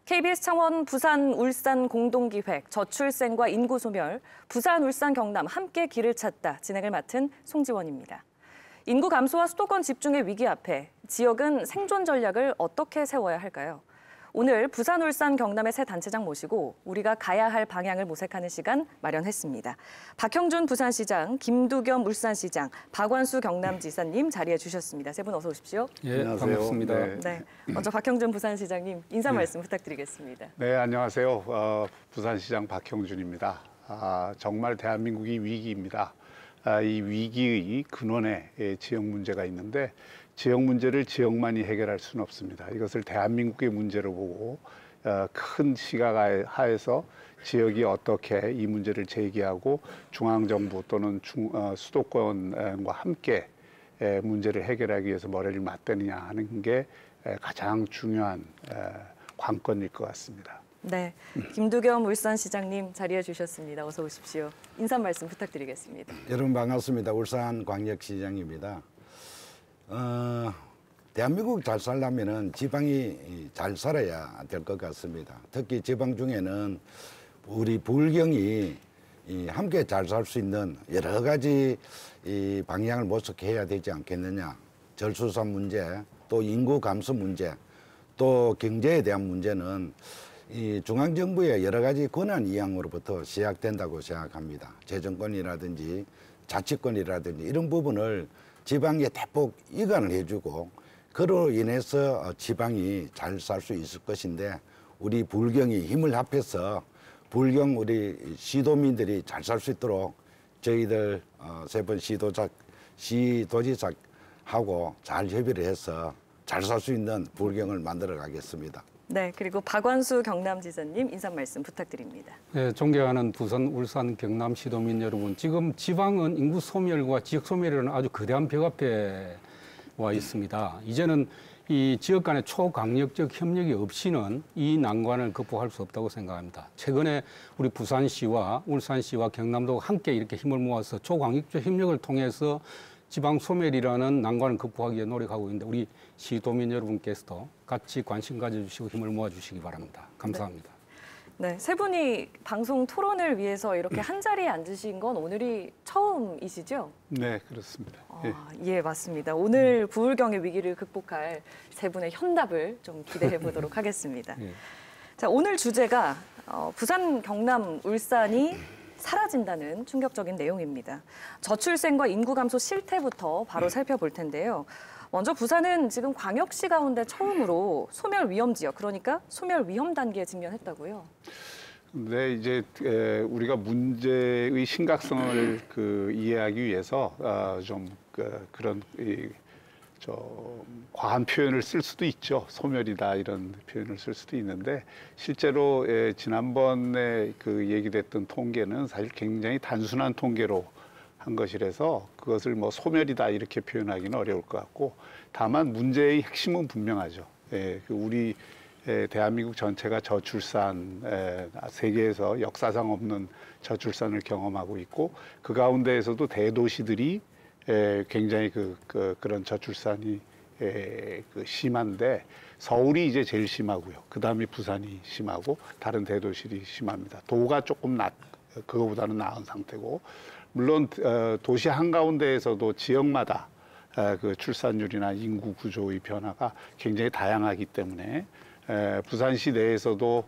KBS 창원 부산 울산 공동기획 저출생과 인구 소멸, 부산 울산 경남 함께 길을 찾다 진행을 맡은 송지원입니다. 인구 감소와 수도권 집중의 위기 앞에 지역은 생존 전략을 어떻게 세워야 할까요? 오늘 부산 울산 경남의 새 단체장 모시고 우리가 가야 할 방향을 모색하는 시간 마련했습니다. 박형준 부산시장, 김두겸 울산시장, 박완수 경남지사님 자리해 주셨습니다. 세 분 어서 오십시오. 예, 반갑습니다. 네, 먼저 박형준 부산시장님 인사 말씀 부탁드리겠습니다. 네, 안녕하세요. 부산시장 박형준입니다. 정말 대한민국이 위기입니다. 이 위기의 근원에 지역 문제가 있는데 지역 문제를 지역만이 해결할 수는 없습니다. 이것을 대한민국의 문제로 보고 큰 시각하에서 지역이 어떻게 이 문제를 제기하고 중앙정부 또는 수도권과 함께 문제를 해결하기 위해서 머리를 맞대느냐 하는 게 가장 중요한 관건일 것 같습니다. 네, 김두겸 울산시장님 자리해 주셨습니다. 어서 오십시오. 인사 말씀 부탁드리겠습니다. 여러분 반갑습니다. 울산광역시장입니다. 대한민국 잘 살려면은 지방이 잘 살아야 될 것 같습니다. 특히 지방 중에는 우리 부울경이 함께 잘 살 수 있는 여러 가지 방향을 모색해야 되지 않겠느냐. 절수산 문제, 또 인구 감소 문제, 또 경제에 대한 문제는 이 중앙정부의 여러 가지 권한 이양으로부터 시작된다고 생각합니다. 재정권이라든지 자치권이라든지 이런 부분을 지방에 대폭 이관을 해주고 그로 인해서 지방이 잘 살 수 있을 것인데 우리 부울경이 힘을 합해서 부울경 우리 시도민들이 잘 살 수 있도록 저희들 세 번 시도지사하고 잘 협의를 해서 잘 살 수 있는 부울경을 만들어 가겠습니다. 네, 그리고 박완수 경남지사님 인사 말씀 부탁드립니다. 네, 존경하는 부산, 울산, 경남 시도민 여러분, 지금 지방은 인구 소멸과 지역 소멸이라는 아주 거대한 벽 앞에 와 있습니다. 이제는 이 지역 간의 초강력적 협력이 없이는 이 난관을 극복할 수 없다고 생각합니다. 최근에 우리 부산시와 울산시와 경남도가 함께 이렇게 힘을 모아서 초강력적 협력을 통해서 지방 소멸이라는 난관을 극복하기 위해 노력하고 있는데 우리 시도민 여러분께서도 같이 관심 가져주시고 힘을 모아주시기 바랍니다. 감사합니다. 네, 세 분이 방송 토론을 위해서 이렇게 한 자리에 앉으신 건 오늘이 처음이시죠? 네, 그렇습니다. 예, 맞습니다. 오늘 부울경의 위기를 극복할 세 분의 현답을 좀 기대해 보도록 하겠습니다. 예. 자, 오늘 주제가 부산, 경남, 울산이 사라진다는 충격적인 내용입니다. 저출생과 인구 감소 실태부터 바로 살펴볼 텐데요. 먼저 부산은 지금 광역시 가운데 처음으로 소멸 위험 지역, 그러니까 소멸 위험 단계에 직면했다고요. 네, 이제 우리가 문제의 심각성을 이해하기 위해서 좀 그런 과한 표현을 쓸 수도 있죠. 소멸이다 이런 표현을 쓸 수도 있는데 실제로 지난번에 얘기됐던 통계는 사실 굉장히 단순한 통계로 한 것이라서 그것을 뭐 소멸이다 이렇게 표현하기는 어려울 것 같고 다만 문제의 핵심은 분명하죠. 우리 대한민국 전체가 저출산, 세계에서 역사상 없는 저출산을 경험하고 있고 그 가운데에서도 대도시들이 굉장히 그런 저출산이 심한데 서울이 이제 제일 심하고요. 그 다음에 부산이 심하고 다른 대도시들이 심합니다. 도가 조금 그거보다는 나은 상태고 물론 도시 한가운데에서도 지역마다 그 출산율이나 인구 구조의 변화가 굉장히 다양하기 때문에 부산시 내에서도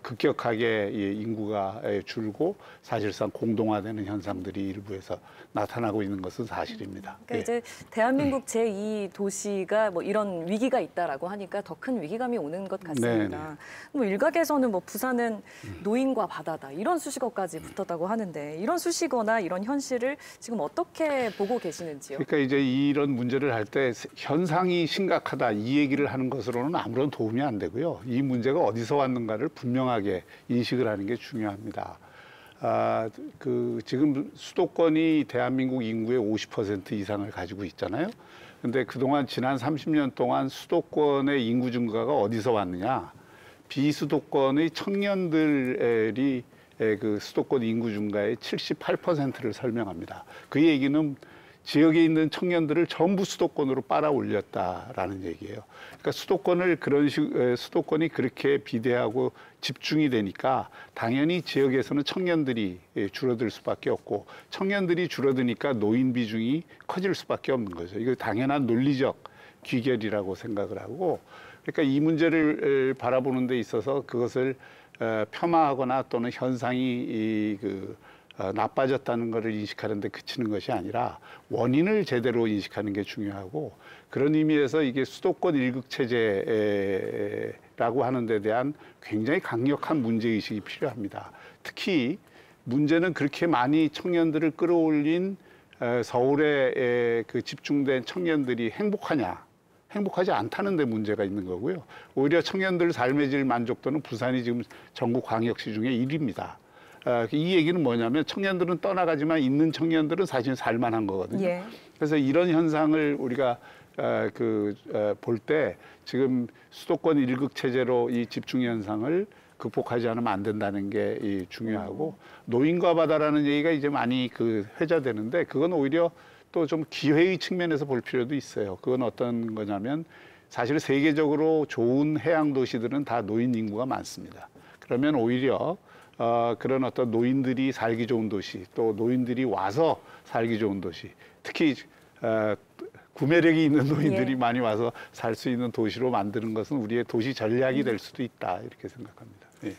급격하게 인구가 줄고 사실상 공동화되는 현상들이 일부에서 나타나고 있는 것은 사실입니다. 그러니까 이제 대한민국 제2도시가 뭐 이런 위기가 있다라고 하니까 더 큰 위기감이 오는 것 같습니다. 뭐 일각에서는 뭐 부산은 노인과 바다다 이런 수식어까지 붙었다고 하는데 이런 수식어나 이런 현실을 지금 어떻게 보고 계시는지요? 그러니까 이제 이런 문제를 할 때 현상이 심각하다 이 얘기를 하는 것으로는 아무런 도움이 안 되고요. 이 문제가 어디서 왔는가를 분명하게 인식을 하는 게 중요합니다. 지금 수도권이 대한민국 인구의 50% 이상을 가지고 있잖아요. 근데 그동안 지난 30년 동안 수도권의 인구 증가가 어디서 왔느냐? 비수도권의 청년들이 그 수도권 인구 증가의 78%를 설명합니다. 그 얘기는 지역에 있는 청년들을 전부 수도권으로 빨아 올렸다라는 얘기예요. 그러니까 수도권을 수도권이 그렇게 비대하고 집중이 되니까 당연히 지역에서는 청년들이 줄어들 수밖에 없고 청년들이 줄어드니까 노인 비중이 커질 수밖에 없는 거죠. 이거 당연한 논리적 귀결이라고 생각을 하고 그러니까 이 문제를 바라보는 데 있어서 그것을 폄하하거나 또는 현상이 나빠졌다는 것을 인식하는 데 그치는 것이 아니라 원인을 제대로 인식하는 게 중요하고 그런 의미에서 이게 수도권 일극 체제라고 하는 데 대한 굉장히 강력한 문제의식이 필요합니다. 특히 문제는 그렇게 많이 청년들을 끌어올린 서울에 그 집중된 청년들이 행복하냐? 행복하지 않다는 데 문제가 있는 거고요. 오히려 청년들 삶의 질 만족도는 부산이 지금 전국 광역시 중에 1위입니다. 이 얘기는 뭐냐면 청년들은 떠나가지만 있는 청년들은 사실 살만한 거거든요. 예. 그래서 이런 현상을 우리가 볼 때 지금 수도권 일극 체제로 이 집중 현상을 극복하지 않으면 안 된다는 게 중요하고 노인과 바다라는 얘기가 이제 많이 회자되는데 그건 오히려 또 좀 기회의 측면에서 볼 필요도 있어요. 그건 어떤 거냐면 사실 세계적으로 좋은 해양 도시들은 다 노인 인구가 많습니다. 그러면 오히려 그런 어떤 노인들이 살기 좋은 도시, 또 노인들이 와서 살기 좋은 도시, 특히 구매력이 있는 노인들이 예. 많이 와서 살 수 있는 도시로 만드는 것은 우리의 도시 전략이 될 수도 있다 이렇게 생각합니다. 예.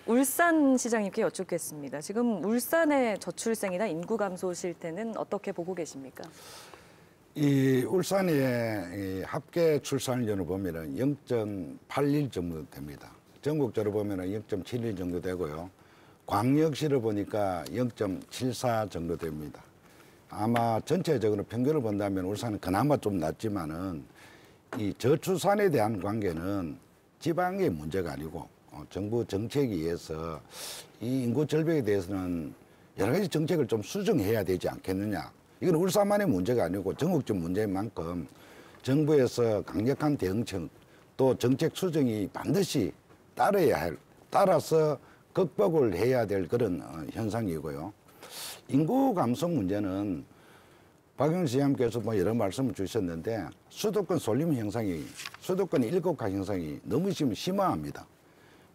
울산시장님께 여쭙겠습니다. 지금 울산의 저출생이나 인구 감소 실태는 어떻게 보고 계십니까? 이 울산의 합계 출산율을 보면은 0.81 정도 됩니다. 전국적으로 보면은 0.71 정도 되고요. 광역시를 보니까 0.74 정도 됩니다. 아마 전체적으로 평균을 본다면 울산은 그나마 좀 낫지만은 이 저출산에 대한 관계는 지방의 문제가 아니고 정부 정책에 의해서 이 인구 절벽에 대해서는 여러 가지 정책을 좀 수정해야 되지 않겠느냐. 이건 울산만의 문제가 아니고 전국적 문제인 만큼 정부에서 강력한 대응책 또 정책 수정이 반드시 따라서 극복을 해야 될 그런 현상이고요. 인구 감소 문제는 박영선 시장님께서 여러 말씀을 주셨는데 수도권 쏠림 현상이, 수도권 일극화 현상이 너무 심화합니다.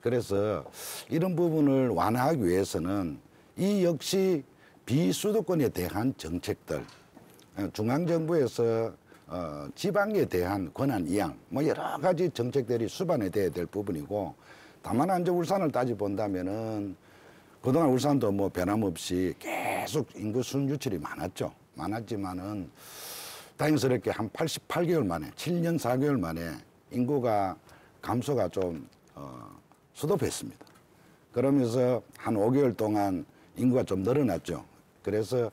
그래서 이런 부분을 완화하기 위해서는 이 역시 비수도권에 대한 정책들, 중앙정부에서 지방에 대한 권한 이양, 여러 가지 정책들이 수반해야 될 부분이고, 다만 이제 울산을 따져 본다면은 그동안 울산도 변함없이 계속 인구 순유출이 많았지만은 다행스럽게 한 88개월 만에, 7년 4개월 만에 인구가 감소가 좀 수도했습니다. 그러면서 한 5개월 동안 인구가 좀 늘어났죠. 그래서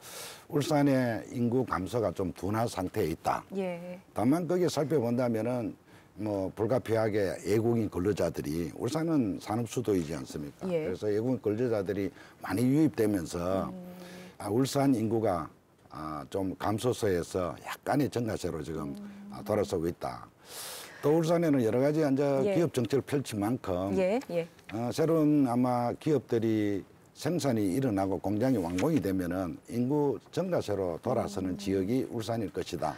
울산의 인구 감소가 좀 둔화 상태에 있다. 예. 다만 거기에 살펴본다면은 불가피하게 외국인 근로자들이 울산은 산업 수도이지 않습니까? 예. 그래서 외국인 근로자들이 많이 유입되면서 울산 인구가 좀 감소세에서 약간의 증가세로 지금 돌아서고 있다. 또 울산에는 여러 가지 예. 기업 정책을 펼친 만큼 예. 새로운 아마 기업들이 생산이 일어나고 공장이 완공이 되면은 인구 증가세로 돌아서는 지역이 울산일 것이다.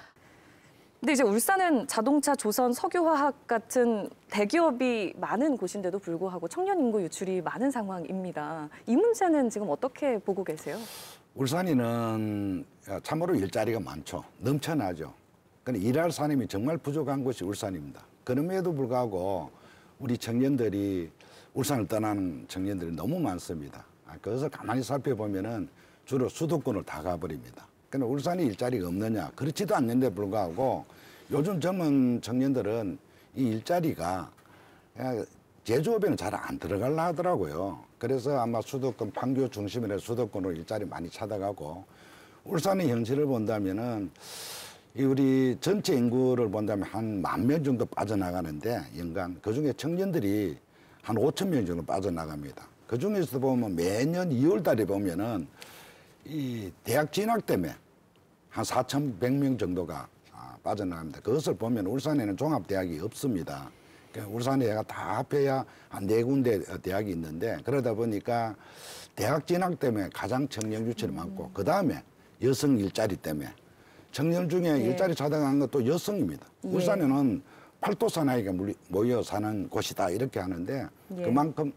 근데 이제 울산은 자동차, 조선, 석유화학 같은 대기업이 많은 곳인데도 불구하고 청년 인구 유출이 많은 상황입니다. 이 문제는 지금 어떻게 보고 계세요? 울산이는 참으로 일자리가 많죠. 넘쳐나죠. 근데 일할 사람이 정말 부족한 곳이 울산입니다. 그럼에도 불구하고 우리 청년들이 울산을 떠나는 청년들이 너무 많습니다. 그래서 가만히 살펴보면은 주로 수도권을 다 가버립니다. 근데 울산에 일자리가 없느냐? 그렇지도 않는데 불구하고 요즘 젊은 청년들은 이 일자리가 제조업에는 잘 안 들어가려 하더라고요. 그래서 아마 수도권 판교 중심이라 수도권으로 일자리 많이 찾아가고 울산의 현실을 본다면은 우리 전체 인구를 본다면 한 10,000명 정도 빠져나가는데 연간 그중에 청년들이 한 5,000명 정도 빠져나갑니다. 그중에서도 보면 매년 2월 달에 보면은 이 대학 진학 때문에 한 4,100명 정도가 빠져나갑니다. 그것을 보면 울산에는 종합대학이 없습니다. 그러니까 울산에 다 합해야 한 4군데 대학이 있는데 그러다 보니까 대학 진학 때문에 가장 청년 유출이 많고 그 다음에 여성 일자리 때문에 청년 중에 예. 일자리 찾아간 것도 여성입니다. 예. 울산에는 8도 사나이가 모여 사는 곳이다 이렇게 하는데 예. 그만큼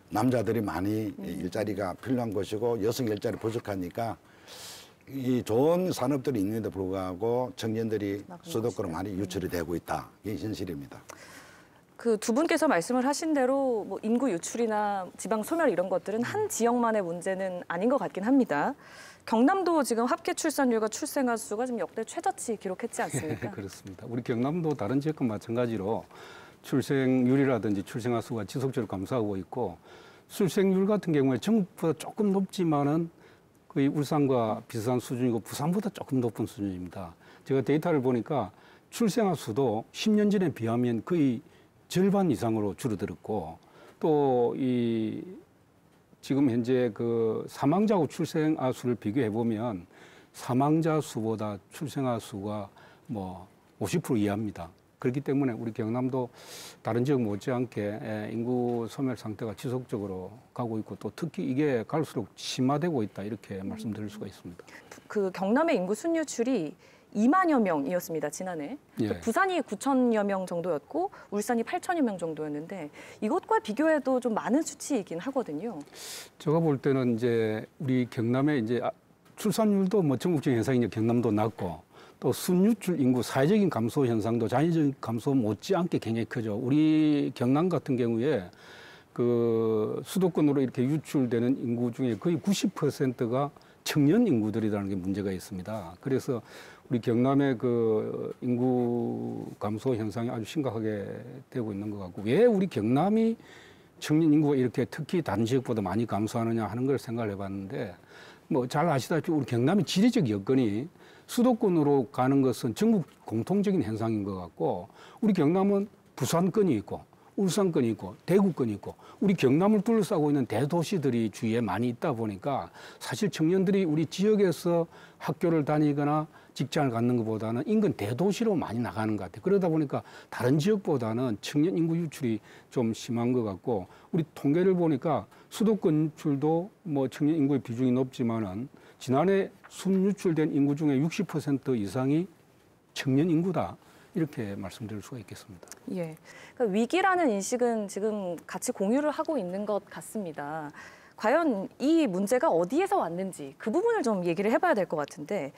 남자들이 많이 일자리가 필요한 곳이고 여성 일자리 부족하니까 이 좋은 산업들이 있는데 불구하고 청년들이 수도권으로 많이 유출이 되고 있다. 이게 현실입니다. 그 두 분께서 말씀을 하신 대로 뭐 인구 유출이나 지방 소멸 이런 것들은 한 지역만의 문제는 아닌 것 같긴 합니다. 경남도 지금 합계 출산율과 출생아 수가 지금 역대 최저치 기록했지 않습니까? 그렇습니다. 우리 경남도 다른 지역과 마찬가지로 출생률이라든지 출생아 수가 지속적으로 감소하고 있고 출생률 같은 경우에 전국보다 조금 높지만은 거의 울산과 비슷한 수준이고 부산보다 조금 높은 수준입니다. 제가 데이터를 보니까 출생아 수도 10년 전에 비하면 거의 절반 이상으로 줄어들었고 또 이 지금 현재 그 사망자하고 출생아 수를 비교해 보면 사망자 수보다 출생아 수가 뭐 50% 이하입니다. 그렇기 때문에 우리 경남도 다른 지역 못지않게 인구 소멸 상태가 지속적으로 가고 있고 또 특히 이게 갈수록 심화되고 있다 이렇게 말씀드릴 수가 있습니다. 그 경남의 인구 순유출이 2만여 명이었습니다, 지난해. 또 예. 부산이 9천여 명 정도였고 울산이 8천여 명 정도였는데 이것과 비교해도 좀 많은 수치이긴 하거든요. 제가 볼 때는 이제 우리 경남의 이제 출산율도 뭐 전국적인 현상이 경남도 낮고 또 순유출 인구 사회적인 감소 현상도 자연적인 감소 못지않게 굉장히 크죠. 우리 경남 같은 경우에 그 수도권으로 이렇게 유출되는 인구 중에 거의 90%가 청년 인구들이라는 게 문제가 있습니다. 그래서 우리 경남의 그 인구 감소 현상이 아주 심각하게 되고 있는 것 같고 왜 우리 경남이 청년 인구가 이렇게 특히 다른 지역보다 많이 감소하느냐 하는 걸 생각을 해봤는데 뭐 잘 아시다시피 우리 경남의 지리적 여건이 수도권으로 가는 것은 전국 공통적인 현상인 것 같고 우리 경남은 부산권이 있고 울산권이 있고 대구권이 있고 우리 경남을 둘러싸고 있는 대도시들이 주위에 많이 있다 보니까 사실 청년들이 우리 지역에서 학교를 다니거나 직장을 갖는 것보다는 인근 대도시로 많이 나가는 것 같아요. 그러다 보니까 다른 지역보다는 청년 인구 유출이 좀 심한 것 같고 우리 통계를 보니까 수도권 유출도 뭐 청년 인구의 비중이 높지만은 지난해 순유출된 인구 중에 60% 이상이 청년 인구다. 이렇게 말씀드릴 수가 있겠습니다. 예. 그러니까 위기라는 인식은 지금 같이 공유를 하고 있는 것 같습니다. 과연 이 문제가 어디에서 왔는지 그 부분을 좀 얘기를 해봐야 될 것 같은데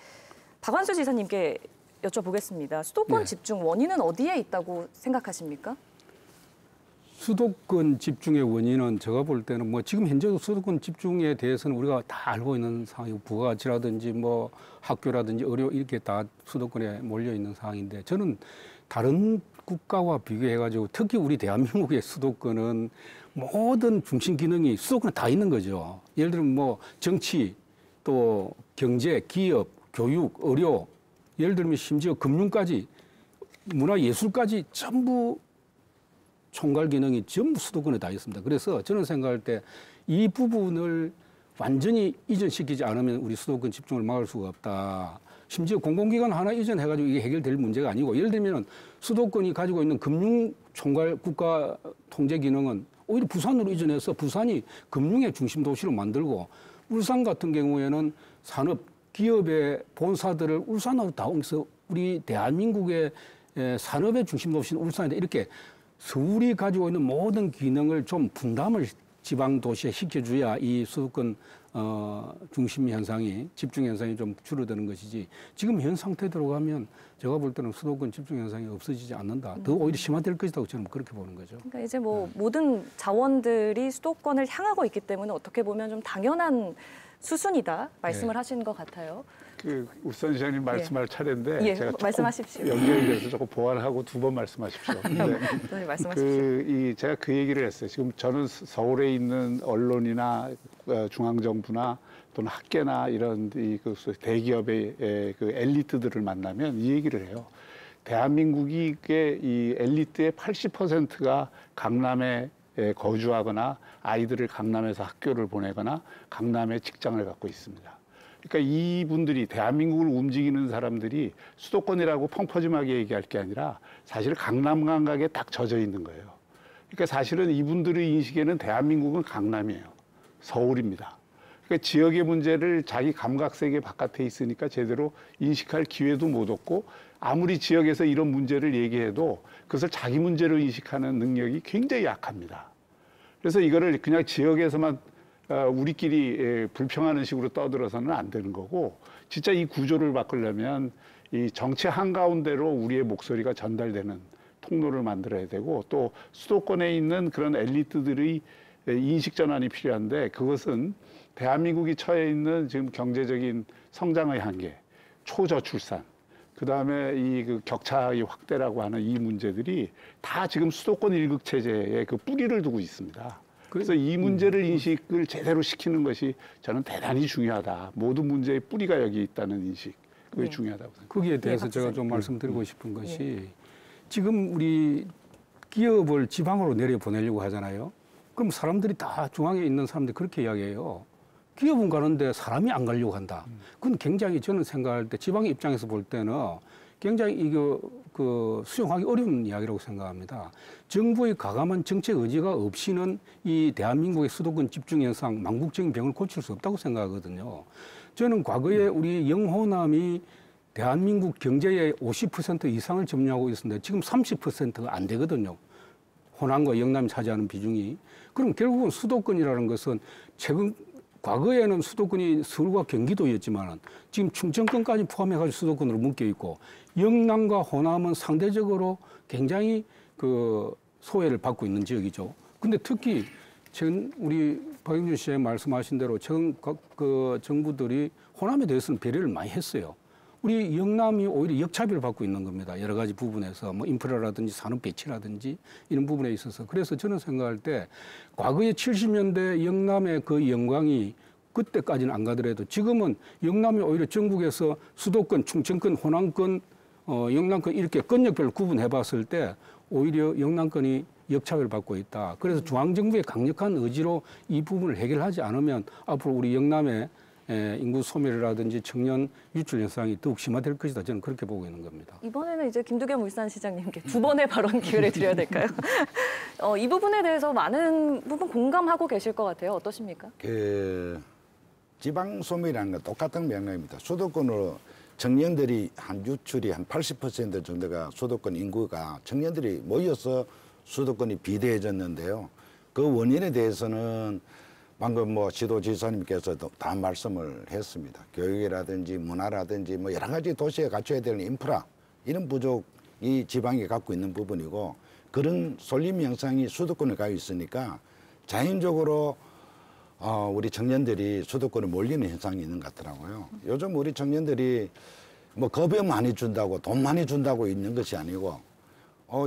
박완수 지사님께 여쭤보겠습니다. 수도권 네. 집중 원인은 어디에 있다고 생각하십니까? 수도권 집중의 원인은 제가 볼 때는 뭐 지금 현재도 수도권 집중에 대해서는 우리가 다 알고 있는 상황이고 부가가치라든지 뭐 학교라든지 의료 이렇게 다 수도권에 몰려 있는 상황인데 저는 다른 국가와 비교해가지고 특히 우리 대한민국의 수도권은 모든 중심 기능이 수도권에 다 있는 거죠. 예를 들면 뭐 정치 또 경제, 기업, 교육, 의료 예를 들면 심지어 금융까지 문화예술까지 전부 총괄 기능이 전부 수도권에 다 있습니다. 그래서 저는 생각할 때 이 부분을 완전히 이전시키지 않으면 우리 수도권 집중을 막을 수가 없다. 심지어 공공기관 하나 이전해가지고 이게 해결될 문제가 아니고 예를 들면 수도권이 가지고 있는 금융 총괄 국가 통제 기능은 오히려 부산으로 이전해서 부산이 금융의 중심 도시로 만들고 울산 같은 경우에는 산업 기업의 본사들을 울산으로 다 옮겨서 우리 대한민국의 산업의 중심 도시는 울산이다. 이렇게 서울이 가지고 있는 모든 기능을 좀 분담을 지방 도시에 시켜줘야 이 수도권 중심 현상이 집중 현상이 좀 줄어드는 것이지 지금 현 상태대로 가면 제가 볼 때는 수도권 집중 현상이 없어지지 않는다. 더 오히려 심화될 것이라고 저는 그렇게 보는 거죠. 그러니까 이제 뭐 모든 자원들이 수도권을 향하고 있기 때문에 어떻게 보면 좀 당연한 수순이다 말씀을 하신 것 같아요. 그 울산 시장님 말씀할 차례인데 예, 제가 말씀하십시오. 연결돼서 조금 보완하고 두 번 말씀하십시오. 근데 네, 말씀하십시오. 제가 그 얘기를 했어요. 지금 저는 서울에 있는 언론이나 중앙정부나 또는 학계나 이런 그 대기업의 그 엘리트들을 만나면 이 얘기를 해요. 대한민국이 이 엘리트의 80%가 강남에 거주하거나 아이들을 강남에서 학교를 보내거나 강남에 직장을 갖고 있습니다. 그러니까 이분들이 대한민국을 움직이는 사람들이 수도권이라고 펑퍼짐하게 얘기할 게 아니라 사실 강남 감각에 딱 젖어 있는 거예요. 그러니까 사실은 이분들의 인식에는 대한민국은 강남이에요. 서울입니다. 그러니까 그러니까 지역의 문제를 자기 감각 세계 바깥에 있으니까 제대로 인식할 기회도 못 얻고 아무리 지역에서 이런 문제를 얘기해도 그것을 자기 문제로 인식하는 능력이 굉장히 약합니다. 그래서 이거를 그냥 지역에서만 우리끼리 불평하는 식으로 떠들어서는 안 되는 거고 진짜 이 구조를 바꾸려면 이 정치 한가운데로 우리의 목소리가 전달되는 통로를 만들어야 되고 또 수도권에 있는 그런 엘리트들의 인식 전환이 필요한데 그것은 대한민국이 처해 있는 지금 경제적인 성장의 한계, 초저출산, 그다음에 이 그 격차의 확대라고 하는 이 문제들이 다 지금 수도권 일극 체제에 그 뿌리를 두고 있습니다. 그래서 이 문제를 인식을 제대로 시키는 것이 저는 대단히 중요하다. 모든 문제의 뿌리가 여기 있다는 인식, 그게 중요하다고 생각합니다. 거기에 대해서 제가 좀 말씀드리고 싶은 것이 지금 우리 기업을 지방으로 내려보내려고 하잖아요. 그럼 사람들이 다 중앙에 있는 사람들이 그렇게 이야기해요. 기업은 가는데 사람이 안 가려고 한다. 그건 굉장히 저는 생각할 때 지방의 입장에서 볼 때는 굉장히 이거 수용하기 어려운 이야기라고 생각합니다. 정부의 과감한 정책 의지가 없이는 이 대한민국의 수도권 집중 현상, 망국적인 병을 고칠 수 없다고 생각하거든요. 저는 과거에 우리 영호남이 대한민국 경제의 50% 이상을 점유하고 있었는데 지금 30%가 안 되거든요. 호남과 영남이 차지하는 비중이. 그럼 결국은 수도권이라는 것은 최근 과거에는 수도권이 서울과 경기도였지만 지금 충청권까지 포함해가지고 수도권으로 묶여 있고 영남과 호남은 상대적으로 굉장히 그 소외를 받고 있는 지역이죠. 근데 특히 최근 우리 박영준 씨의 말씀하신 대로 최근 그 정부들이 호남에 대해서는 배려를 많이 했어요. 우리 영남이 오히려 역차별을 받고 있는 겁니다. 여러 가지 부분에서 뭐 인프라라든지 산업 배치라든지 이런 부분에 있어서. 그래서 저는 생각할 때 과거에 70년대 영남의 그 영광이 그때까지는 안 가더라도 지금은 영남이 오히려 전국에서 수도권, 충청권, 호남권, 영남권 이렇게 권역별로 구분해 봤을 때 오히려 영남권이 역차별을 받고 있다. 그래서 중앙정부의 강력한 의지로 이 부분을 해결하지 않으면 앞으로 우리 영남의 인구 소멸이라든지 청년 유출 현상이 더욱 심화될 것이다. 저는 그렇게 보고 있는 겁니다. 이번에는 이제 김두겸 울산시장님께 두 번의 발언 기회를 드려야 될까요? 이 부분에 대해서 많은 부분 공감하고 계실 것 같아요. 어떠십니까? 지방 소멸이라는 건 똑같은 맥락입니다. 수도권으로 청년들이 한 유출이 한 80% 정도가 수도권 인구가 청년들이 모여서 수도권이 비대해졌는데요. 그 원인에 대해서는 방금 뭐 지도지사님께서도 다 말씀을 했습니다. 교육이라든지 문화라든지 뭐 여러 가지 도시에 갖춰야 되는 인프라 이런 부족이 지방이 갖고 있는 부분이고 그런 쏠림 현상이 수도권에 가 있으니까 자연적으로 우리 청년들이 수도권에 몰리는 현상이 있는 것 같더라고요. 요즘 우리 청년들이 뭐 급여 많이 준다고 돈 많이 준다고 있는 것이 아니고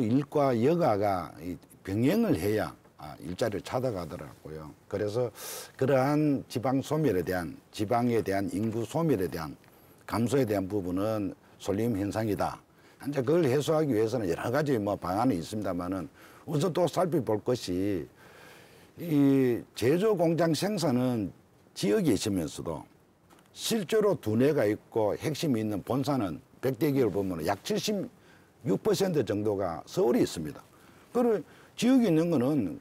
일과 여가가 병행을 해야 일자리를 찾아가더라고요. 그래서 그러한 지방 소멸에 대한 지방에 대한 인구 소멸에 대한 감소에 대한 부분은 쏠림 현상이다. 이제 그걸 해소하기 위해서는 여러 가지 뭐 방안이 있습니다만은 우선 또 살펴볼 것이 이 제조 공장 생산은 지역에 있으면서도 실제로 두뇌가 있고 핵심이 있는 본사는 백대기를 보면 약 76% 정도가 서울에 있습니다. 그리고 지역에 있는 거는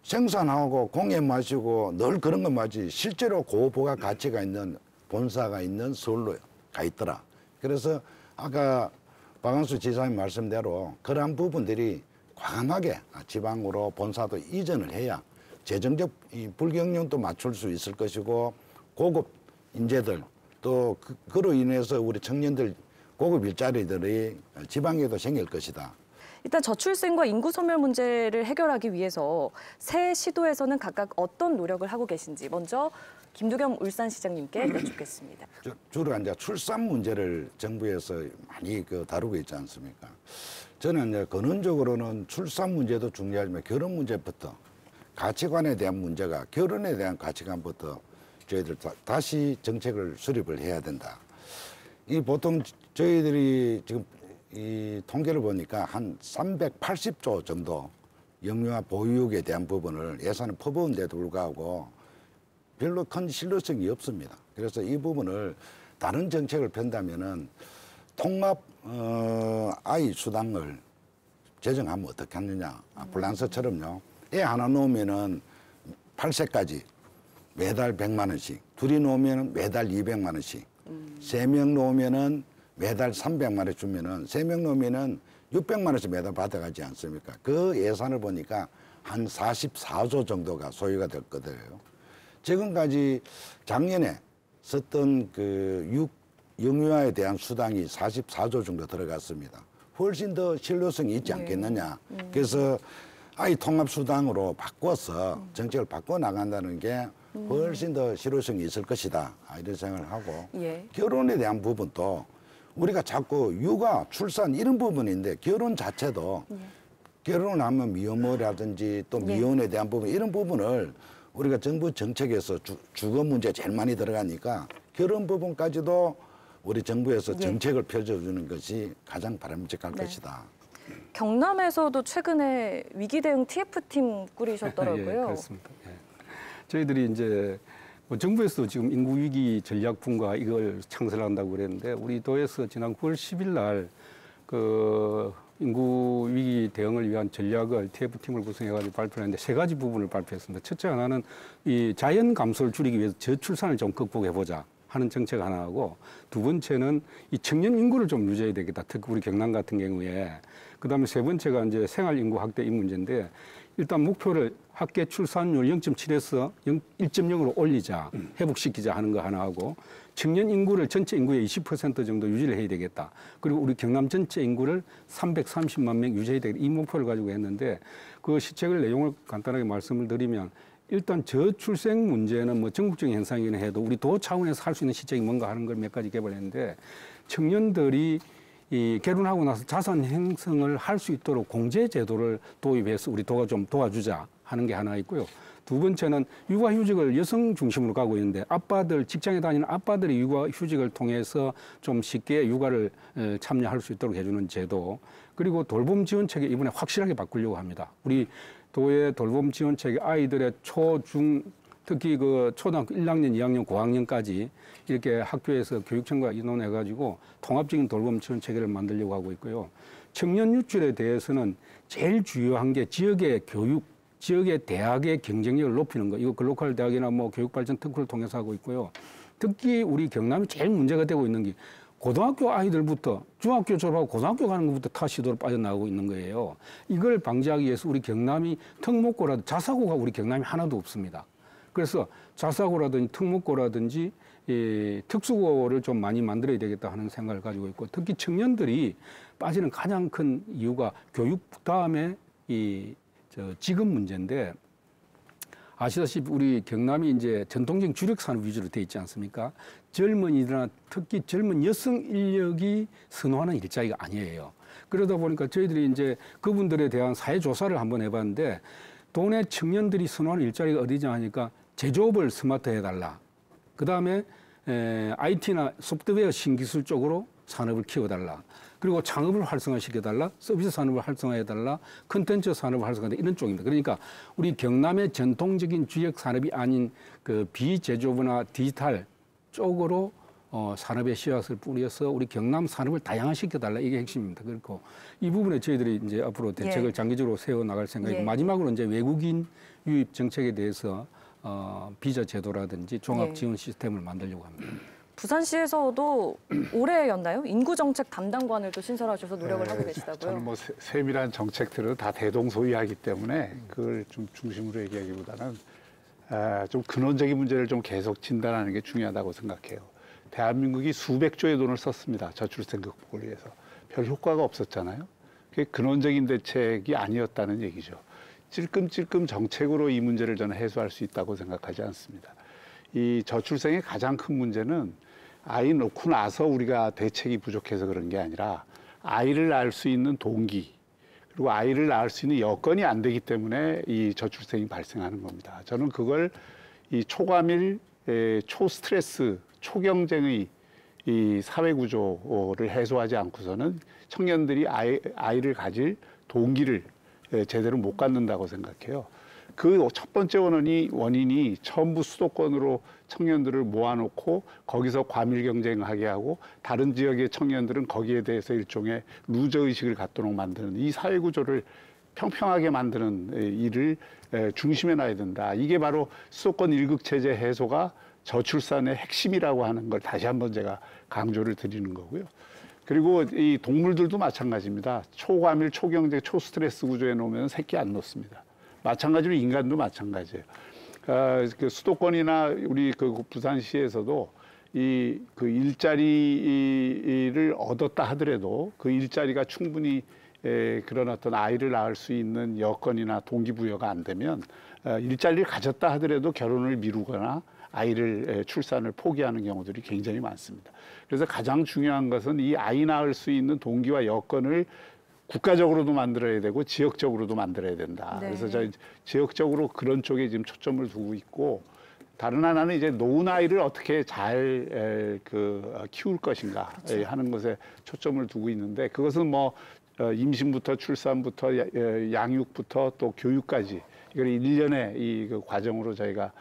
생산하고 공해 마시고 늘 그런 것 마치 실제로 고부가 가치가 있는 본사가 있는 서울로 가 있더라. 그래서 아까 박한수 지사님 말씀대로 그러한 부분들이 과감하게 지방으로 본사도 이전을 해야 재정적 불경령도 맞출 수 있을 것이고 고급 인재들 또 그로 인해서 우리 청년들 고급 일자리들이 지방에도 생길 것이다. 일단 저출생과 인구 소멸 문제를 해결하기 위해서 새 시도에서는 각각 어떤 노력을 하고 계신지 먼저 김두겸 울산시장님께 여쭙겠습니다. 주로 이제 출산 문제를 정부에서 많이 다루고 있지 않습니까? 저는 이제 근원적으로는 출산 문제도 중요하지만 결혼 문제부터 가치관에 대한 문제가 결혼에 대한 가치관부터 저희들 다시 정책을 수립을 해야 된다. 이 보통 저희들이 지금 이 통계를 보니까 한 380조 정도 영유아 보육에 대한 부분을 예산을 퍼부은데도 불구하고 별로 큰 실효성이 없습니다. 그래서 이 부분을 다른 정책을 편다면은 통합 아이 수당을 제정하면 어떻게 하느냐. 프랑스처럼요. 애 하나 놓으면은 8세까지 매달 100만 원씩, 둘이 놓으면 매달 200만 원씩, 3명 놓으면은 매달 300만 원 주면은 3명 놓으면은 600만 원씩 매달 받아가지 않습니까? 그 예산을 보니까 한 44조 정도가 소요가 될 거예요. 지금까지 작년에 썼던 그 영유아에 대한 수당이 44조 정도 들어갔습니다. 훨씬 더 실효성이 있지 않겠느냐. 그래서 아이 통합수당으로 바꿔서 정책을 바꿔 나간다는 게 훨씬 더 실효성이 있을 것이다. 이런 생각을 하고 예. 결혼에 대한 부분도 우리가 자꾸 육아, 출산 이런 부분인데 결혼 자체도 결혼하면 미혼모라든지 또 미혼에 대한 부분 이런 부분을 우리가 정부 정책에서 주거 문제 제일 많이 들어가니까 결혼 부분까지도 우리 정부에서 정책을 펼쳐주는 것이 가장 바람직할 것이다. 경남에서도 최근에 위기 대응 TF팀 꾸리셨더라고요. 예, 그렇습니다. 예. 저희들이 이제 뭐 정부에서 지금 인구 위기 전략분과 이걸 창설한다고 그랬는데 우리 도에서 지난 9월 10일 날 그 인구 위기 대응을 위한 전략을 TF팀을 구성해가지고 발표했는데 3가지 부분을 발표했습니다. 첫째 하나는 이 자연 감소를 줄이기 위해서 저출산을 좀 극복해보자 하는 정책 하나하고, 두 번째는 이 청년 인구를 좀 유지해야 되겠다. 특히 우리 경남 같은 경우에. 그다음에 세 번째가 이제 생활 인구 확대 이 문제인데, 일단 목표를 합계 출산율 0.7에서 1.0으로 올리자, 회복시키자 하는 거 하나 하고, 청년 인구를 전체 인구의 20% 정도 유지를 해야 되겠다. 그리고 우리 경남 전체 인구를 330만 명 유지해야 되겠다. 이 목표를 가지고 했는데, 그 시책을 내용을 간단하게 말씀을 드리면, 일단 저출생 문제는 뭐 전국적인 현상이긴 해도 우리 도 차원에서 할 수 있는 시책이 뭔가 하는 걸 몇 가지 개발했는데, 청년들이 이 결혼하고 나서 자산 형성을 할 수 있도록 공제 제도를 도입해서 우리 도가 좀 도와주자 하는 게 하나 있고요. 두 번째는 육아휴직을 여성 중심으로 가고 있는데, 아빠들, 직장에 다니는 아빠들이 육아휴직을 통해서 좀 쉽게 육아를 참여할 수 있도록 해주는 제도, 그리고 돌봄 지원책을 이번에 확실하게 바꾸려고 합니다. 우리 도의 돌봄 지원책이 아이들의 초, 중, 특히 그 초등학교 1학년, 2학년, 고학년까지 이렇게 학교에서 교육청과 의논해가지고 통합적인 돌봄 지원 체계를 만들려고 하고 있고요. 청년 유출에 대해서는 제일 중요한 게 지역의 교육, 지역의 대학의 경쟁력을 높이는 거. 이거 글로컬 대학이나 뭐 교육발전 특구를 통해서 하고 있고요. 특히 우리 경남이 제일 문제가 되고 있는 게 고등학교 아이들부터 중학교 졸업하고 고등학교 가는 것부터 타시도로 빠져나가고 있는 거예요. 이걸 방지하기 위해서 우리 경남이 특목고라든지 자사고가 우리 경남이 하나도 없습니다. 그래서 자사고라든지 특목고라든지 이 특수고를 좀 많이 만들어야 되겠다 하는 생각을 가지고 있고, 특히 청년들이 빠지는 가장 큰 이유가 교육 다음에 이 직업 문제인데, 아시다시피 우리 경남이 이제 전통적인 주력 산업 위주로 돼 있지 않습니까? 젊은이들이나 특히 젊은 여성 인력이 선호하는 일자리가 아니에요. 그러다 보니까 저희들이 이제 그분들에 대한 사회 조사를 한번 해봤는데, 도내 청년들이 선호하는 일자리가 어디냐 하니까 제조업을 스마트 해달라. 그 다음에 IT나 소프트웨어 신기술 쪽으로 산업을 키워달라. 그리고 창업을 활성화시켜달라. 서비스 산업을 활성화해달라. 컨텐츠 산업을 활성화해달라. 이런 쪽입니다. 그러니까 우리 경남의 전통적인 주력 산업이 아닌 그 비제조업이나 디지털 쪽으로 산업의 씨앗을 뿌려서 우리 경남 산업을 다양화시켜달라. 이게 핵심입니다. 그렇고 이 부분에 저희들이 이제 앞으로 대책을 장기적으로 세워 나갈 생각이고, 마지막으로 이제 외국인 유입 정책에 대해서 비자 제도라든지 종합 지원 시스템을 만들려고 합니다. 부산시에서도 올해였나요? 인구정책 담당관을 또 신설하셔서 노력을 하고 계시다고요? 저는 뭐 세밀한 정책들은 다 대동소이하기 때문에 그걸 좀 중심으로 얘기하기보다는 좀 근원적인 문제를 좀 계속 진단하는 게 중요하다고 생각해요. 대한민국이 수백 조의 돈을 썼습니다. 저출생 극복을 위해서. 별 효과가 없었잖아요. 그게 근원적인 대책이 아니었다는 얘기죠. 찔끔찔끔 정책으로 이 문제를 저는 해소할 수 있다고 생각하지 않습니다. 이 저출생의 가장 큰 문제는 아이 놓고 나서 우리가 대책이 부족해서 그런 게 아니라 아이를 낳을 수 있는 동기, 그리고 아이를 낳을 수 있는 여건이 안 되기 때문에 이 저출생이 발생하는 겁니다. 저는 그걸 이 초과밀, 초스트레스, 초경쟁의 이 사회 구조를 해소하지 않고서는 청년들이 아이를 가질 동기를 제대로 못 갖는다고 생각해요. 그 첫 번째 원인이 전부 수도권으로 청년들을 모아놓고 거기서 과밀 경쟁하게 하고, 다른 지역의 청년들은 거기에 대해서 일종의 루저 의식을 갖도록 만드는 이 사회 구조를 평평하게 만드는 일을 중심에 놔야 된다. 이게 바로 수도권 1급 체제 해소가 저출산의 핵심이라고 하는 걸 다시 한번 제가 강조를 드리는 거고요. 그리고 이 동물들도 마찬가지입니다. 초과밀, 초경제, 초스트레스 구조에 놓으면 새끼 안 놓습니다. 마찬가지로 인간도 마찬가지예요. 그 수도권이나 우리 그 부산시에서도 그 일자리를 얻었다 하더라도 그 일자리가 충분히 그런 어떤 아이를 낳을 수 있는 여건이나 동기부여가 안 되면 일자리를 가졌다 하더라도 결혼을 미루거나 아이를 출산을 포기하는 경우들이 굉장히 많습니다. 그래서 가장 중요한 것은 이 아이 낳을 수 있는 동기와 여건을 국가적으로도 만들어야 되고 지역적으로도 만들어야 된다. 네. 그래서 저희 지역적으로 그런 쪽에 지금 초점을 두고 있고, 다른 하나는 이제 노인 아이를 어떻게 잘 키울 것인가 그렇죠. 하는 것에 초점을 두고 있는데, 그것은 뭐 임신부터 출산부터 양육부터 또 교육까지 이걸 일련의 그 과정으로 저희가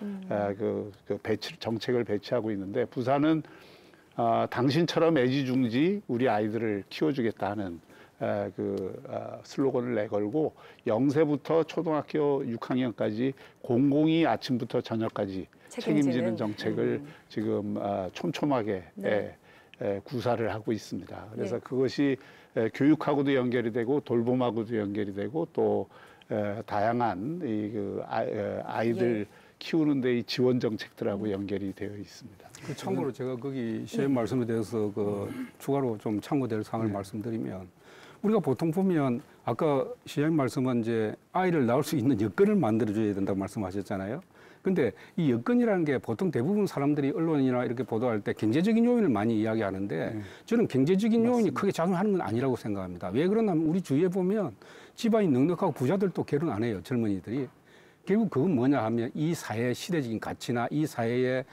정책을 배치하고 있는데, 부산은 당신처럼 애지중지 우리 아이들을 키워주겠다 하는 슬로건을 내걸고 0세부터 초등학교 6학년까지 공공이 아침부터 저녁까지 책임지는 정책을 지금 촘촘하게 네. 구사를 하고 있습니다. 그래서 예. 그것이 교육하고도 연결이 되고 돌봄하고도 연결이 되고 또 다양한 아이들 예. 키우는 데의 지원 정책들하고 연결이 되어 있습니다. 그 참고로 제가 거기 시장님 말씀에 대해서 추가로 좀 참고될 사항을 말씀드리면, 우리가 보통 보면 아까 시장님 말씀은 이제 아이를 낳을 수 있는 여건을 만들어줘야 된다고 말씀하셨잖아요. 근데 이 여건이라는 게 보통 대부분 사람들이 언론이나 이렇게 보도할 때 경제적인 요인을 많이 이야기하는데 저는 경제적인 요인이 크게 작용하는 건 아니라고 생각합니다. 왜 그러냐면 우리 주위에 보면 집안이 넉넉하고 부자들도 결혼 안 해요, 젊은이들이. 결국 그건 뭐냐 하면 이 사회의 시대적인 가치나 이 사회에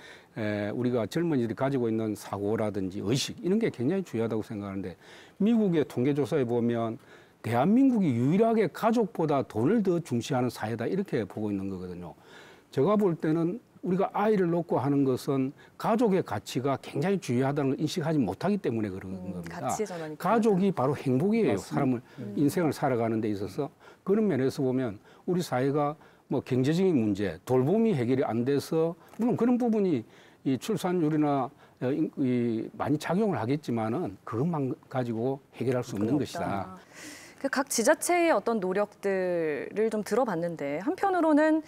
우리가 젊은이들이 가지고 있는 사고라든지 의식 이런 게 굉장히 중요하다고 생각하는데, 미국의 통계조사에 보면 대한민국이 유일하게 가족보다 돈을 더 중시하는 사회다 이렇게 보고 있는 거거든요. 제가 볼 때는 우리가 아이를 놓고 하는 것은 가족의 가치가 굉장히 중요하다는 걸 인식하지 못하기 때문에 그런 겁니다. 가치의 전환이 가족이 바로 행복이에요. 사람을 인생을 살아가는 데 있어서. 그런 면에서 보면 우리 사회가 뭐 경제적인 문제, 돌봄이 해결이 안 돼서 물론 그런 부분이 이 출산율이나 많이 작용을 하겠지만은 그것만 가지고 해결할 수 없는 것이다. 각 지자체의 어떤 노력들을 좀 들어봤는데, 한편으로는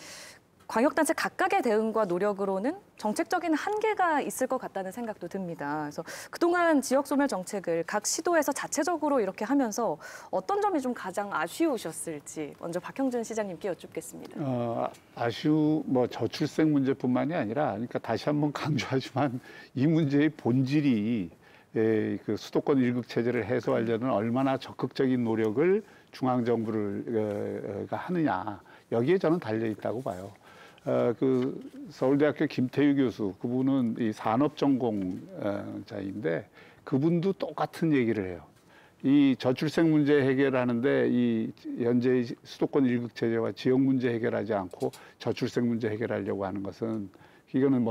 광역단체 각각의 대응과 노력으로는 정책적인 한계가 있을 것 같다는 생각도 듭니다. 그래서 그동안 지역 소멸 정책을 각 시도에서 자체적으로 이렇게 하면서 어떤 점이 좀 가장 아쉬우셨을지 먼저 박형준 시장님께 여쭙겠습니다. 뭐 저출생 문제뿐만이 아니라, 그러니까 다시 한번 강조하지만 이 문제의 본질이 그 수도권 1급 체제를 해소하려는 얼마나 적극적인 노력을 중앙정부가 하느냐, 여기에 저는 달려 있다고 봐요. 그 서울대학교 김태유 교수, 그분은 이 산업전공자인데 그분도 똑같은 얘기를 해요. 이 저출생 문제 해결하는데 이 현재의 수도권 1급 체제와 지역 문제 해결하지 않고 저출생 문제 해결하려고 하는 것은 이거는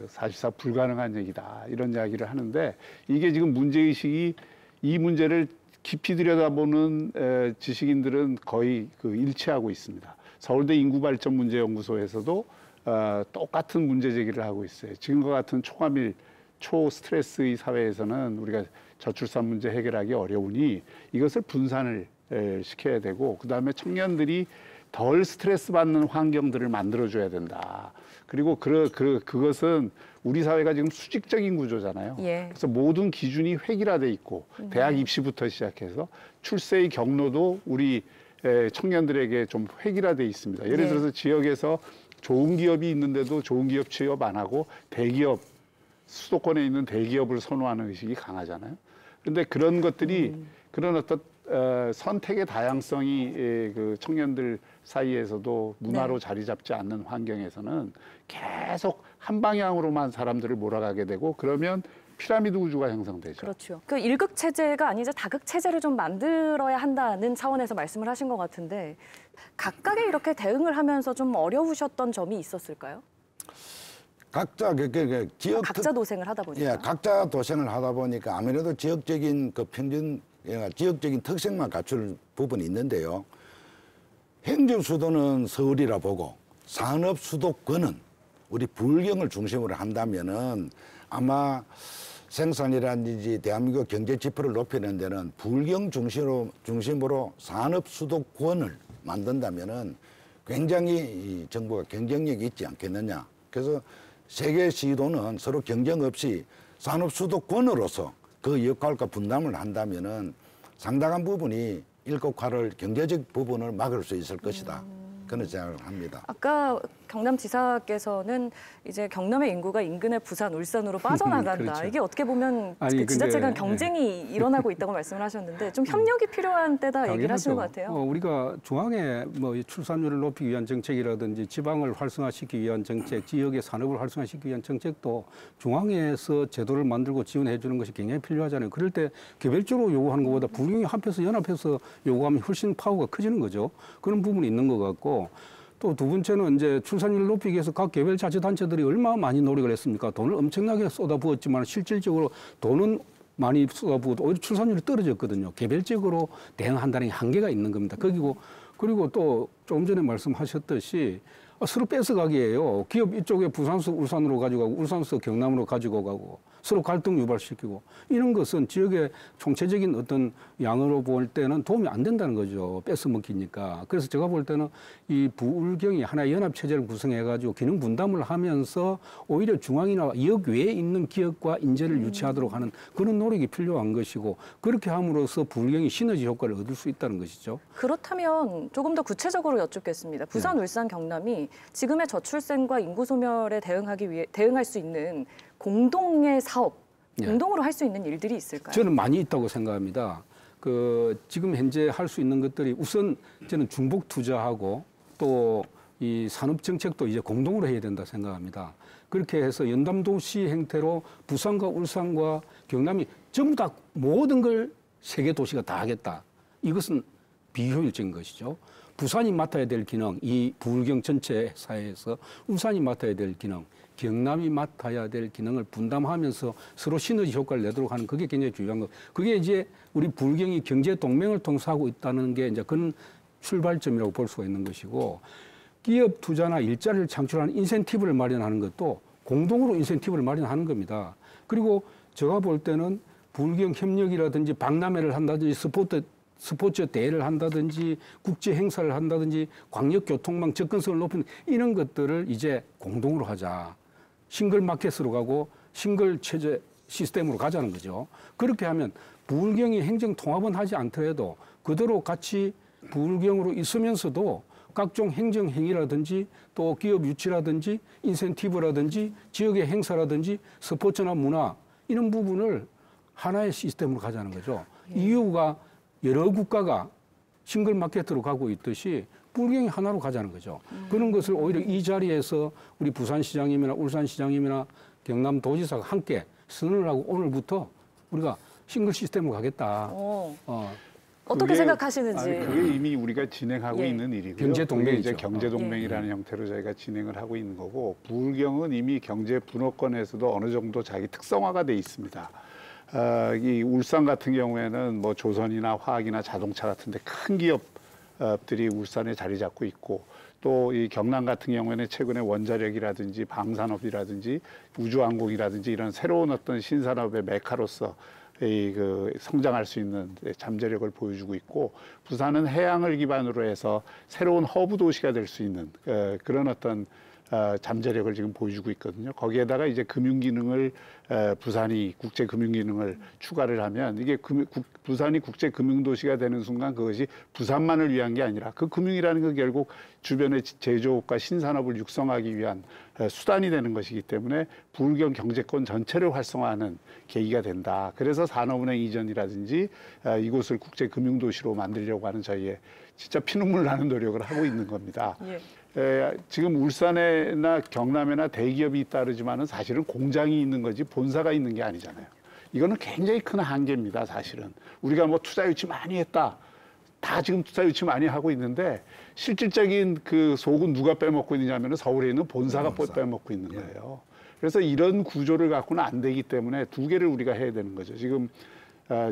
사실상 불가능한 얘기다, 이런 이야기를 하는데, 이게 지금 문제의식이 이 문제를 깊이 들여다보는 지식인들은 거의 일치하고 있습니다. 서울대 인구발전문제연구소에서도 똑같은 문제 제기를 하고 있어요. 지금과 같은 초과밀, 초스트레스의 사회에서는 우리가 저출산 문제 해결하기 어려우니 이것을 분산을 시켜야 되고, 그다음에 청년들이 덜 스트레스 받는 환경들을 만들어줘야 된다. 그리고 그것은 우리 사회가 지금 수직적인 구조잖아요. 예. 그래서 모든 기준이 획일화돼 있고, 대학 입시부터 시작해서 출세의 경로도 우리 청년들에게 좀 획일화돼 있습니다. 예를 들어서 지역에서 좋은 기업이 있는데도 좋은 기업 취업 안 하고 대기업, 수도권에 있는 대기업을 선호하는 의식이 강하잖아요. 그런데 그런 것들이 그런 어떤 선택의 다양성이 그 청년들 사이에서도 문화로 자리 잡지 않는 환경에서는 계속 한 방향으로만 사람들을 몰아가게 되고, 그러면 피라미드 구조가 형성되죠. 그렇죠. 그 1급 체제가 아니자 다급 체제를 좀 만들어야 한다는 차원에서 말씀을 하신 것 같은데, 각각의 이렇게 대응을 하면서 좀 어려우셨던 점이 있었을까요? 각자 지역 각자 도생을 하다 보니까. 각자 도생을 하다 보니까 아무래도 지역적인 그 평균 지역적인 특색만 갖출 부분이 있는데요. 행정 수도는 서울이라 보고 산업 수도권은 우리 불경을 중심으로 한다면은 아마 생산이라든지 대한민국 경제 지표를 높이는 데는 불경 중심으로 산업 수도권을 만든다면은 굉장히 이 정부가 경쟁력이 있지 않겠느냐. 그래서 세계 시도는 서로 경쟁 없이 산업 수도권으로서 그 역할과 분담을 한다면은 상당한 부분이 일국화를 경제적 부분을 막을 수 있을 것이다. 그런 생각을 합니다. 아까 경남지사께서는 이제 경남의 인구가 인근의 부산, 울산으로 빠져나간다. 그렇죠. 이게 어떻게 보면 아니, 그 지자체 간 근데, 경쟁이 일어나고 있다고 말씀을 하셨는데 좀 협력이 필요한 때다 얘기를 하시는 것 같아요. 우리가 중앙에 뭐 출산율을 높이기 위한 정책이라든지 지방을 활성화시키기 위한 정책, 지역의 산업을 활성화시키기 위한 정책도 중앙에서 제도를 만들고 지원해 주는 것이 굉장히 필요하잖아요. 그럴 때 개별적으로 요구하는 것보다 불경이 합해서 연합해서 요구하면 훨씬 파워가 커지는 거죠. 그런 부분이 있는 것 같고 또 두 번째는 이제 출산율을 높이기 위해서 각 개별 자치단체들이 얼마나 많이 노력을 했습니까? 돈을 엄청나게 쏟아부었지만 실질적으로 돈은 많이 쏟아부어도 오히려 출산율이 떨어졌거든요. 개별적으로 대응한다는 게 한계가 있는 겁니다. 그리고 또 조금 전에 말씀하셨듯이 서로 뺏어가기예요. 기업 이쪽에 부산서 울산으로 가져가고 울산서 경남으로 가지고 가고 서로 갈등 유발시키고 이런 것은 지역의 총체적인 어떤 양으로 볼 때는 도움이 안 된다는 거죠. 뺏어먹히니까. 그래서 제가 볼 때는 이 부울경이 하나의 연합체제를 구성해가지고 기능 분담을 하면서 오히려 중앙이나 역 외에 있는 기업과 인재를 유치하도록 하는 그런 노력이 필요한 것이고 그렇게 함으로써 부울경이 시너지 효과를 얻을 수 있다는 것이죠. 그렇다면 조금 더 구체적으로 여쭙겠습니다. 부산, 울산, 경남이 지금의 저출생과 인구 소멸에 대응할 수 있는 공동의 사업, 공동으로 할 수 있는 일들이 있을까요? 저는 많이 있다고 생각합니다. 지금 현재 할 수 있는 것들이 우선 저는 중복 투자하고 또 이 산업 정책도 이제 공동으로 해야 된다 생각합니다. 그렇게 해서 연담도시 형태로 부산과 울산과 경남이 전부 다 모든 걸 세계 도시가 다 하겠다. 이것은 비효율적인 것이죠. 부산이 맡아야 될 기능, 이 부울경 전체 사회에서 울산이 맡아야 될 기능, 경남이 맡아야 될 기능을 분담하면서 서로 시너지 효과를 내도록 하는 그게 굉장히 중요한 거. 그게 이제 우리 부울경이 경제 동맹을 통해서 하고 있다는 게 이제 그런 출발점이라고 볼 수가 있는 것이고 기업 투자나 일자리를 창출하는 인센티브를 마련하는 것도 공동으로 인센티브를 마련하는 겁니다. 그리고 제가 볼 때는 부울경 협력이라든지 박람회를 한다든지 스포츠 대회를 한다든지 국제 행사를 한다든지 광역교통망 접근성을 높이는 이런 것들을 이제 공동으로 하자. 싱글 마켓으로 가고 싱글 체제 시스템으로 가자는 거죠. 그렇게 하면 부울경이 행정 통합은 하지 않더라도 그대로 같이 부울경으로 있으면서도 각종 행정 행위라든지 또 기업 유치라든지 인센티브라든지 지역의 행사라든지 스포츠나 문화 이런 부분을 하나의 시스템으로 가자는 거죠. 이유가 여러 국가가 싱글 마켓으로 가고 있듯이 부울경이 하나로 가자는 거죠. 그런 것을 오히려 이 자리에서 우리 부산시장님이나 울산시장님이나 경남도지사가 함께 선언을 하고 오늘부터 우리가 싱글 시스템으로 가겠다. 어떻게 생각하시는지. 그게 이미 우리가 진행하고 있는 일이고요. 경제 동맹이죠. 이제 경제 동맹이라는 형태로 저희가 진행을 하고 있는 거고 부울경은 이미 경제 분업권에서도 어느 정도 자기 특성화가 돼 있습니다. 이 울산 같은 경우에는 뭐 조선이나 화학이나 자동차 같은데 큰 기업들이 울산에 자리 잡고 있고 또 이 경남 같은 경우에는 최근에 원자력이라든지 방산업이라든지 우주항공이라든지 이런 새로운 어떤 신산업의 메카로서 성장할 수 있는 잠재력을 보여주고 있고 부산은 해양을 기반으로 해서 새로운 허브 도시가 될 수 있는 그런 어떤 잠재력을 지금 보여주고 있거든요. 거기에다가 이제 금융기능을 부산이 국제금융기능을 추가를 하면 이게 부산이 국제금융도시가 되는 순간 그것이 부산만을 위한 게 아니라 그 금융이라는 건 결국 주변의 제조업과 신산업을 육성하기 위한 수단이 되는 것이기 때문에 부울경 경제권 전체를 활성화하는 계기가 된다. 그래서 산업은행 이전이라든지 이곳을 국제금융도시로 만들려고 하는 저희의 진짜 피눈물 나는 노력을 하고 있는 겁니다. 지금 울산이나 경남에나 대기업이 있다 그러지만은 사실은 공장이 있는 거지 본사가 있는 게 아니잖아요. 이거는 굉장히 큰 한계입니다, 사실은. 우리가 뭐 투자 유치 많이 했다. 다 지금 투자 유치 많이 하고 있는데 실질적인 그 속은 누가 빼먹고 있느냐면은 서울에 있는 본사가 빼먹고 있는 거예요. 그래서 이런 구조를 갖고는 안 되기 때문에 두 개를 우리가 해야 되는 거죠. 지금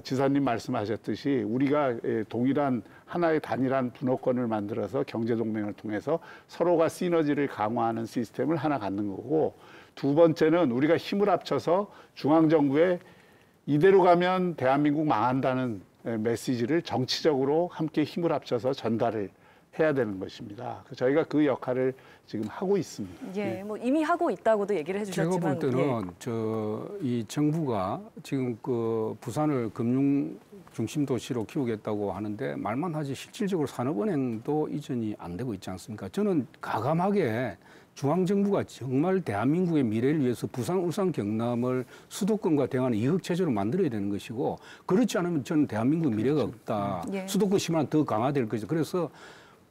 지사님 말씀하셨듯이 우리가 동일한 하나의 단일한 분업권을 만들어서 경제동맹을 통해서 서로가 시너지를 강화하는 시스템을 하나 갖는 거고, 두 번째는 우리가 힘을 합쳐서 중앙정부에 이대로 가면 대한민국 망한다는 메시지를 정치적으로 함께 힘을 합쳐서 전달을 해야 되는 것입니다. 저희가 그 역할을 지금 하고 있습니다. 예, 뭐 이미 하고 있다고도 얘기를 해주셨지만, 제가 볼 때는 이 정부가 지금 그 부산을 금융 중심 도시로 키우겠다고 하는데 말만 하지 실질적으로 산업은행도 이전이 안 되고 있지 않습니까? 저는 가감하게 중앙정부가 정말 대한민국의 미래를 위해서 부산, 울산, 경남을 수도권과 대응하는 이극체제로 만들어야 되는 것이고, 그렇지 않으면 저는 대한민국 미래가 없다. 예. 수도권 심화는 더 강화될 것이죠. 그래서